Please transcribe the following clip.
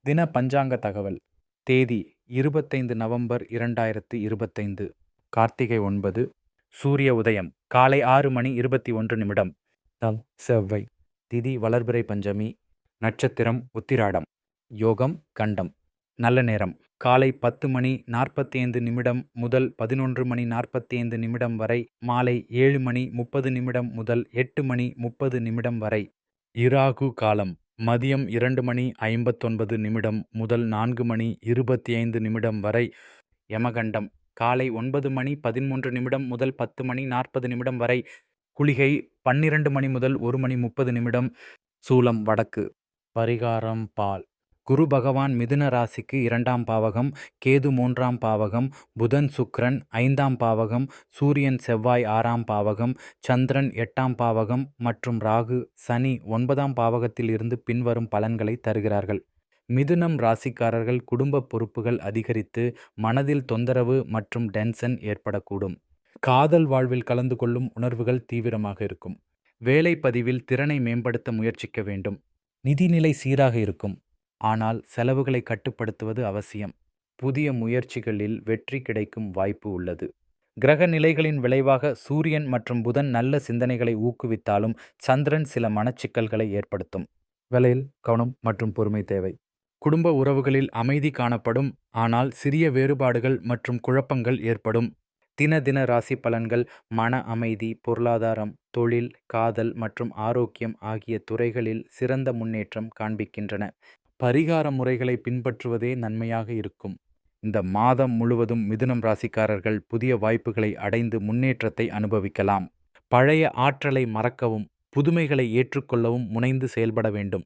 தின பஞ்சாங்க தகவல். தேதி 25 நவம்பர் 2025. கார்த்திகை 9. சூரிய உதயம் காலை 6:21. நாள் செவ்வாய். திதி வளர்பிறை பஞ்சமி. நட்சத்திரம் உத்திராடம். யோகம் கண்டம். நல்ல நேரம் காலை 10:45 முதல் 11:45 வரை, மாலை 7:30 முதல் 8:30 வரை. இராகு காலம் மதியம் 2:59 முதல் 4:25 வரை. யமகண்டம் காலை 9:13 முதல் 10:40 வரை. குளிகை 12 மணி முதல் 1:30. சூலம் வடக்கு. பரிகாரம் பால். குரு பகவான் மிதுன ராசிக்கு 2ஆம் பாவகம், கேது 3ஆம் பாவகம், புதன் சுக்கிரன் 5ஆம் பாவகம், சூரியன் செவ்வாய் 6ஆம் பாவகம், சந்திரன் 8ஆம் பாவகம் மற்றும் ராகு சனி 9ஆம் பாவகத்தில் இருந்து பின்வரும் பலன்களை தருகிறார்கள். மிதுனம் ராசிக்காரர்கள் குடும்ப பொறுப்புகள் அதிகரித்து மனதில் தொந்தரவு மற்றும் டென்ஷன் ஏற்படக்கூடும். காதல் வாழ்வில் கலந்து கொள்ளும் உணர்வுகள் தீவிரமாக இருக்கும். வேலை பதிவில் திறனை மேம்படுத்த முயற்சிக்க வேண்டும். நிதிநிலை சீராக இருக்கும். ஆனால் செலவுகளை கட்டுப்படுத்துவது அவசியம். புதிய முயற்சிகளில் வெற்றி கிடைக்கும் வாய்ப்பு உள்ளது. கிரக நிலைகளின் விளைவாக சூரியன் மற்றும் புதன் நல்ல சிந்தனைகளை ஊக்குவித்தாலும் சந்திரன் சில மனச்சிக்கல்களை ஏற்படுத்தும். வேலையில் கவனம் மற்றும் பொறுமை தேவை. குடும்ப உறவுகளில் அமைதி காணப்படும். ஆனால் சிறிய வேறுபாடுகள் மற்றும் குழப்பங்கள் ஏற்படும். தின ராசி பலன்கள். மன அமைதி, பொருளாதாரம், தொழில், காதல் மற்றும் ஆரோக்கியம் ஆகிய துறைகளில் சிறந்த முன்னேற்றம் காண்பிக்கின்றன. பரிகார முறைகளை பின்பற்றுவதே நன்மையாக இருக்கும். இந்த மாதம் முழுவதும் மிதுனம் ராசிக்காரர்கள் புதிய வாய்ப்புகளை அடைந்து முன்னேற்றத்தை அனுபவிக்கலாம். பழைய ஆற்றலை மறக்கவும் புதுமைகளை ஏற்றுக்கொள்ளவும் முனைந்து செயல்பட வேண்டும்.